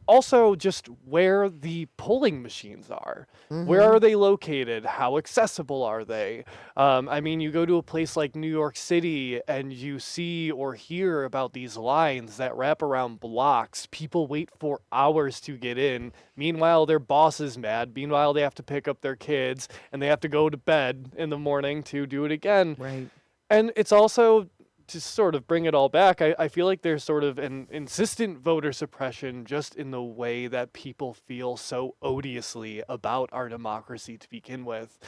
also just where the polling machines are. Where are they located? How accessible are they? I mean, you go to a place like New York City and you see or hear about these lines that wrap around blocks. People wait for hours to get in. Meanwhile, their boss is mad. Meanwhile, they have to pick up their kids and they have to go to bed in the morning to do it again. Right. And it's also, to sort of bring it all back, I feel like there's sort of an insistent voter suppression just in the way that people feel so odiously about our democracy to begin with.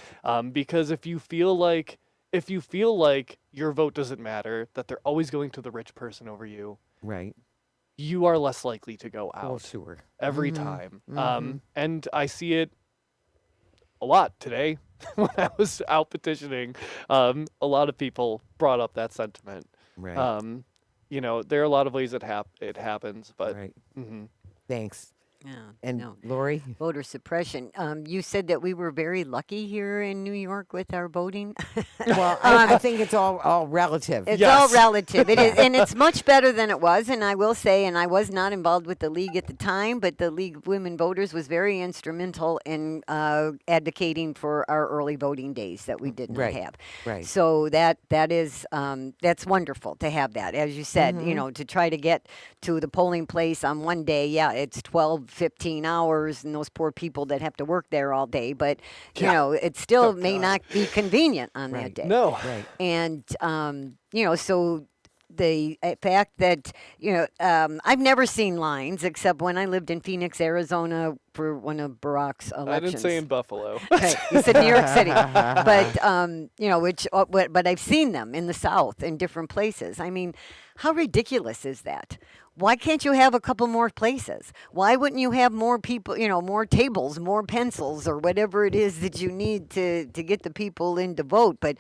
Because if you feel like your vote doesn't matter, that they're always going to the rich person over you, Right. you are less likely to go out Oh, sure. every time. And I see it a lot today. When I was out petitioning, a lot of people brought up that sentiment. Right. There are a lot of ways it happens, but right. mhm. Thanks. Yeah. And no. Lori? Voter suppression. You said that we were very lucky here in New York with our voting. Well, I think it's all relative. It's Yes. all relative. It is, and it's much better than it was. And I will say, and I was not involved with the league at the time, but the League of Women Voters was very instrumental in advocating for our early voting days that we did not Right. have. Right. So that is that's wonderful to have that. As you said, to try to get to the polling place on one day. Yeah, it's 12, 15 hours, and those poor people that have to work there all day. But it still may not be convenient on that Right. day. No. Right. And so the fact that I've never seen lines except when I lived in Phoenix, Arizona, for one of Barack's elections. I didn't say in Buffalo. Right. You said New York City, but but I've seen them in the South in different places. I mean, how ridiculous is that? Why can't you have a couple more places? Why wouldn't you have more people, more tables, more pencils, or whatever it is that you need to get the people in to vote? But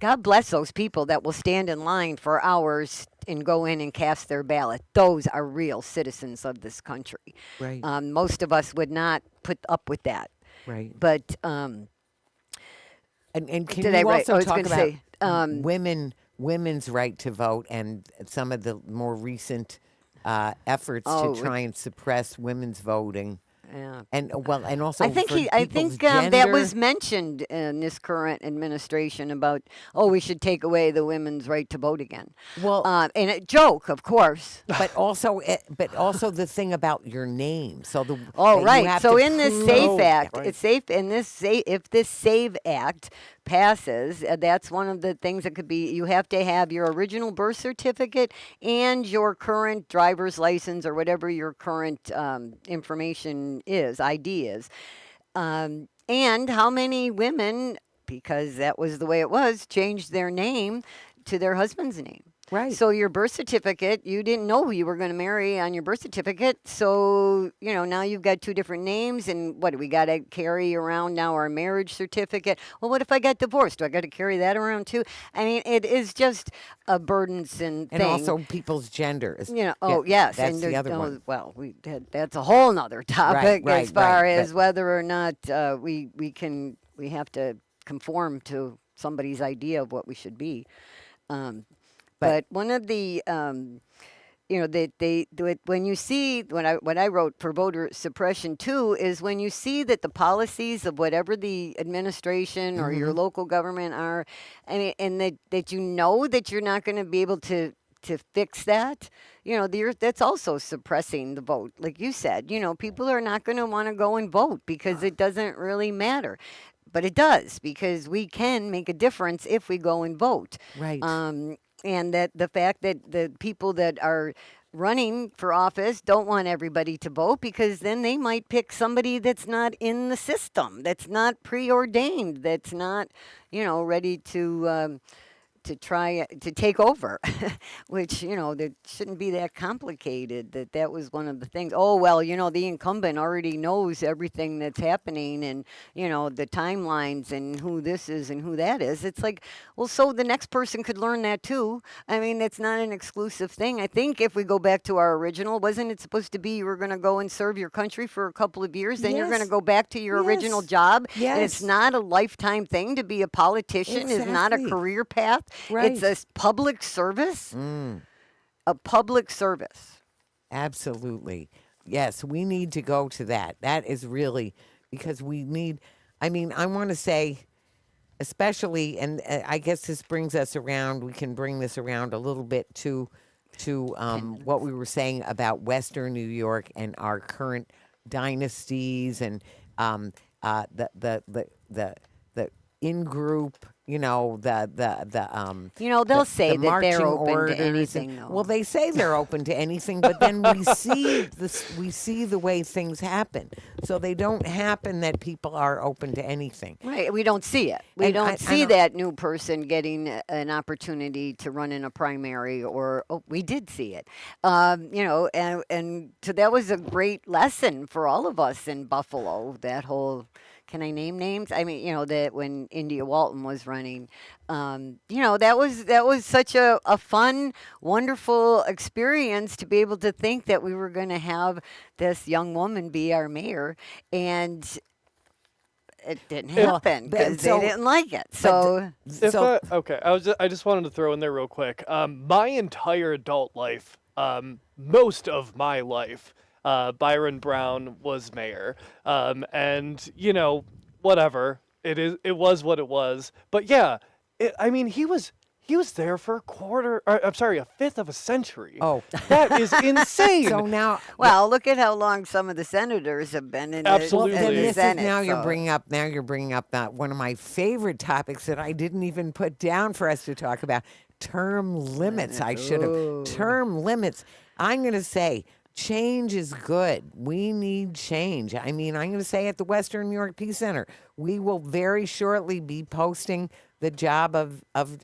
God bless those people that will stand in line for hours and go in and cast their ballot. Those are real citizens of this country. Right. Most of us would not put up with that. Right. But And can did I you write? I also was talk going to about say, women's right to vote and some of the more recent efforts to oh, try and suppress women's voting, yeah. and and also I think for I people's think that was gender. mentioned in this current administration about we should take away the women's right to vote again. Well, And a joke, of course. but also the thing about your name. So Oh, that you right. have So to in this prove. SAFE Oh, Act, right. it's safe in this if this SAVE Act passes, that's one of the things that could be. You have to have your original birth certificate and your current driver's license or whatever your current information is, ID is. And how many women, because that was the way it was, changed their name to their husband's name. Right. So your birth certificate, you didn't know who you were going to marry on your birth certificate. So, now you've got two different names. And what do we got to carry around now? Our marriage certificate. Well, what if I got divorced? Do I got to carry that around too? I mean, it is just a burdensome And thing. also people's gender. Oh yes, That's and the other one. well, that's a whole nother topic right, as far right, as but- whether or not we have to conform to somebody's idea of what we should be. But one of the they do it when you see what I wrote for voter suppression too is when you see that the policies of whatever the administration or your local government are, I mean, and that that you're not going to be able to fix that, that's also suppressing the vote. Like you said, people are not going to want to go and vote because it doesn't really matter. But it does because we can make a difference if we go and vote. Right. And that the fact that the people that are running for office don't want everybody to vote because then they might pick somebody that's not in the system, that's not preordained, that's not, ready to try to take over, which that shouldn't be that complicated. That was one of the things. Oh well, the incumbent already knows everything that's happening, and the timelines and who this is and who that is. It's like, well, so the next person could learn that too. I mean, it's not an exclusive thing. I think if we go back to our original, wasn't it supposed to be you were going to go and serve your country for a couple of years, then you're going to Yes. go back to your original Yes. job? Yes. And it's not a lifetime thing to be a politician. Is not a Exactly. career path. Right. It's a public service. A public service. Absolutely. Yes, we need to go to that. That is really because we need, I mean, I want to say, especially, and I guess this brings us around, we can bring this around a little bit to what we were saying about Western New York and our current dynasties and the in-group, They'll say that they're marching open to orders anything, and, though. well, they say they're open to anything, but then we see the way things happen. So they don't happen that people are open to anything. Right, we don't see it. We And don't see I- that new person getting an opportunity to run in a primary, or we did see it. And so that was a great lesson for all of us in Buffalo. That whole, can I name names? I mean, that when India Walton was running, that was such a fun, wonderful experience to be able to think that we were going to have this young woman be our mayor, and it didn't happen but- because so- they didn't like it. So Okay, I just wanted to throw in there real quick. My entire adult life, most of my life, Byron Brown was mayor, and whatever it was what it was. But yeah, I mean he was there for a fifth of a century. Oh. that is insane. So now, well, look at how long some of the senators have been in Absolutely. the, then in the this is Senate. now you're so- bringing up one of my favorite topics that I didn't even put down for us to talk about: term limits. I should have term limits. I'm going to say change is good. We need change. I mean, I'm going to say at the Western New York Peace Center, we will very shortly be posting the job of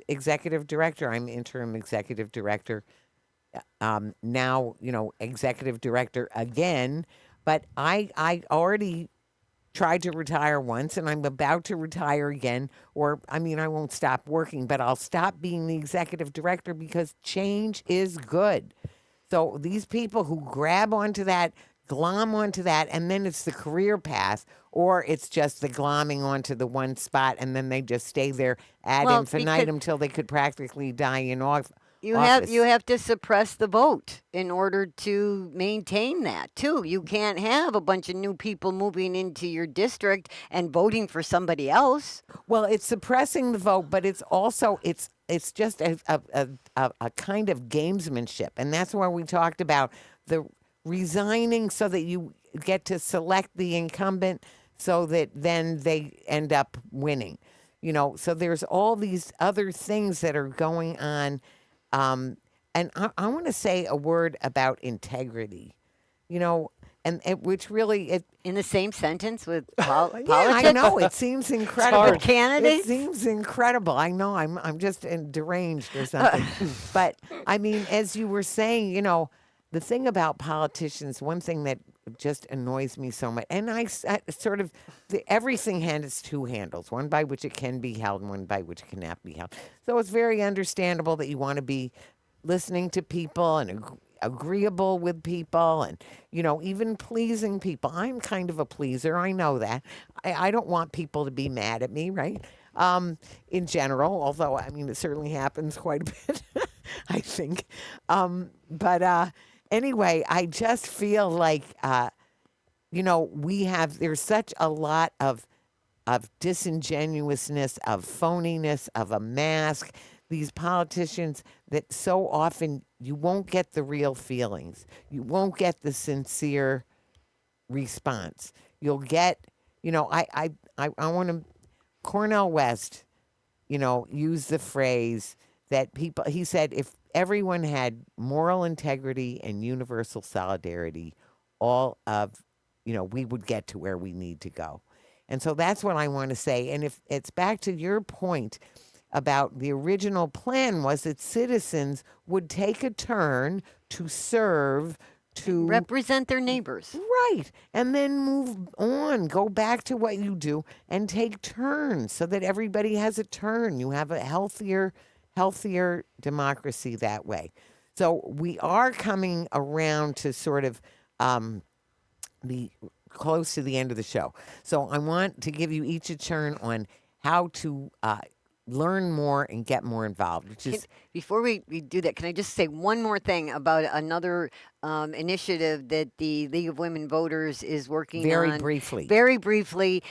executive director. I'm interim executive director. Now, executive director again, but I already tried to retire once and I'm about to retire again. Or, I mean, I won't stop working, but I'll stop being the executive director because change is good. So these people who grab onto that, glom onto that, and then it's the career path, or it's just the glomming onto the one spot, and then they just stay there ad Well, because infinitum till they could practically die in you office. have to suppress the vote in order to maintain that too. You can't have a bunch of new people moving into your district and voting for somebody else. Well, it's suppressing the vote, but it's also it's just a kind of gamesmanship, and that's why we talked about the resigning so that you get to select the incumbent, so that then they end up winning. So there's all these other things that are going on, and I want to say a word about integrity. You know, and which really it In the same sentence with yeah, politics, I know. It seems incredible. hard. with candidates. It seems incredible. I know. I'm just deranged or something. But I mean, as you were saying, the thing about politicians, one thing that just annoys me so much, and I sort of everything has two handles: one by which it can be held, and one by which it cannot be held. So it's very understandable that you want to be listening to people and agreeable with people, and even pleasing people. I'm kind of a pleaser, I know that. I don't want people to be mad at me, right? In general, although I mean it certainly happens quite a bit. I think. But anyway, I just feel like there's such a lot of disingenuousness, of phoniness, of a mask. These politicians that so often you won't get the real feelings. You won't get the sincere response. You'll get, I want to, Cornel West, use the phrase that he said, if everyone had moral integrity and universal solidarity, all of, we would get to where we need to go. And so that's what I want to say. And if it's back to your point about the original plan was that citizens would take a turn to serve, to Represent their neighbors. right, and then move on, go back to what you do and take turns so that everybody has a turn. You have a healthier democracy that way. So we are coming around to sort of the close to the end of the show. So I want to give you each a turn on how to learn more and get more involved, which is Before we do that, can I just say one more thing about another initiative that the League of Women Voters is working very on? briefly. Very briefly,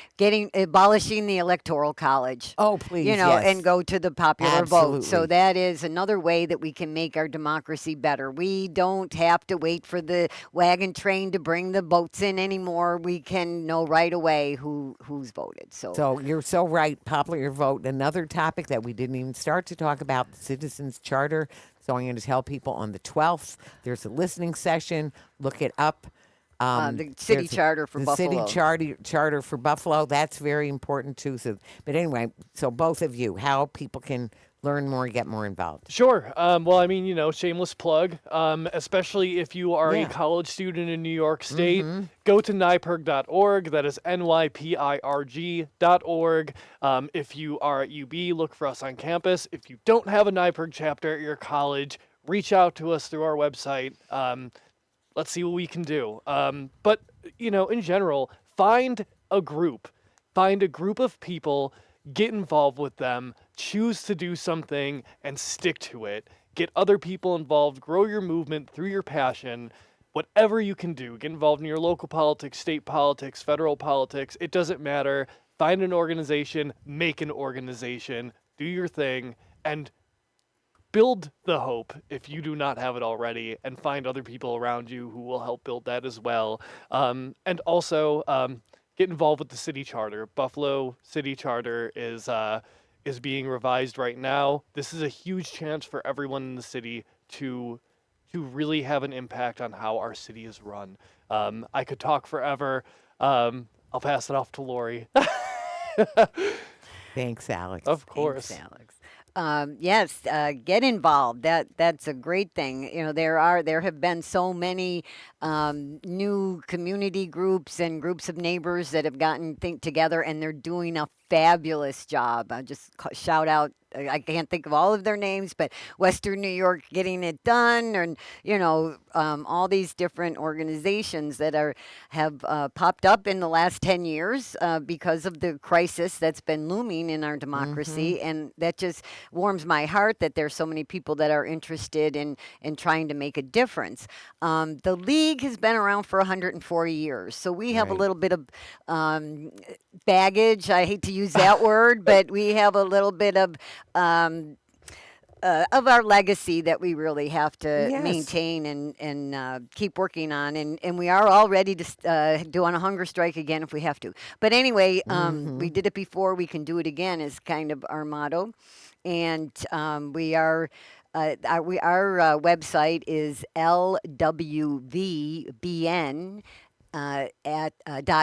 abolishing the Electoral College. Oh, please, And yes. go to the popular vote. So Absolutely. that is another way that we can make our democracy better. We don't have to wait for the wagon train to bring the votes in anymore. We can know right away who's voted. So you're so right. Popular vote. Another topic that we didn't even start to talk about, the Citizens Charter. So I'm going to tell people on the 12th, there's a listening session. Look it up. the city There's charter for the Buffalo. city charter for Buffalo. That's very important too. So, but anyway, so both of you, how people can learn more, get more involved. Sure. Well, I mean, shameless plug, especially if you are Yeah. a college student in New York State, go to nypirg.org. That is NYPIRG.org. If you are at UB, look for us on campus. If you don't have a NYPIRG chapter at your college, reach out to us through our website. Let's see what we can do. But, in general, find a group of people, get involved with them, choose to do something, and stick to it. Get other people involved, grow your movement through your passion. Whatever you can do, get involved in your local politics, state politics, federal politics, it doesn't matter. Find an organization, make an organization, do your thing, and build the hope if you do not have it already, and find other people around you who will help build that as well. And also, get involved with the city charter. Buffalo City Charter is being revised right now. This is a huge chance for everyone in the city to really have an impact on how our city is run. I could talk forever. I'll pass it off to Lori. Thanks, Alex. Of course. Thanks, Alex. Yes, get involved. That's a great thing. You know, there have been so many new community groups and groups of neighbors that have gotten think together, and they're doing a fabulous job. I just shout out. I can't think of all of their names, but Western New York Getting It Done, and all these different organizations that have popped up in the last 10 years because of the crisis that's been looming in our Mm-hmm. democracy, and that just warms my heart that there's so many people that are interested in trying to make a difference. The league has been around for 140 years, so we have a Right. little bit of baggage. I hate to use that word, but we have a little bit um, of our legacy that we really have to Yes. maintain and keep working on, and we are all ready to do on a hunger strike again if we have to. But anyway, Mm-hmm. we did it before. We can do it again is kind of our motto, and we are. Our website is LWV-BN at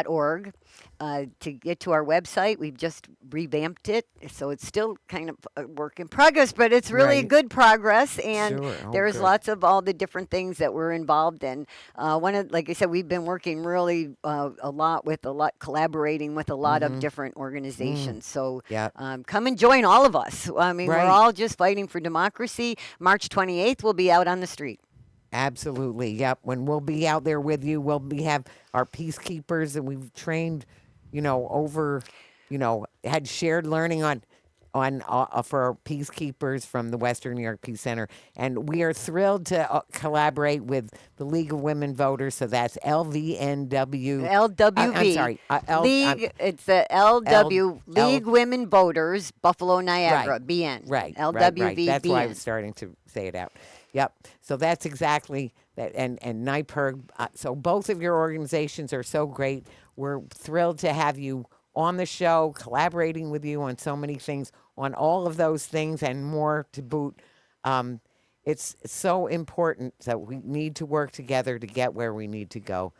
.org. To get to our website, we've just revamped it, so it's still kind of a work in progress, but it's really Right. good progress, and Sure. Oh, there's good. lots of all the different things that we're involved in. Like I said, we've been working really collaborating with a lot of Mm-hmm. different Mm. organizations. So Yep. come and join all of us. I mean, we're Right. all just fighting for democracy. March 28th, we'll be out on the street. Absolutely. Yep. When we'll be out there with you, we'll be have our peacekeepers and we've trained, over, had shared learning on for our peacekeepers from the Western New York Peace Center, and we are thrilled to collaborate with the League of Women Voters. So that's LVNW. I'm LWV sorry. League. It's the L LW L. League Women Voters Buffalo Right. Niagara BN. Right. That's why I was LWV-BN. starting to say it out. Yep. So that's exactly that. And NYPIRG. So both of your organizations are so great. We're thrilled to have you on the show, collaborating with you on so many things, on all of those things and more to boot. Um, it's so important that we need to work together to get where we need to go.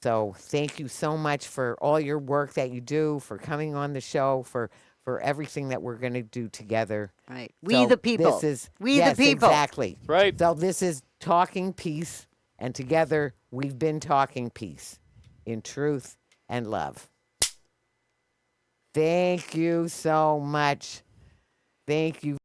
So thank you so much for all your work that you do, for coming on the show, for everything that we're going to do together. Right. We So the this people. is We the yes, people. exactly. Right. So this is talking peace, and together we've been talking peace in truth and love. Thank you so much. Thank you.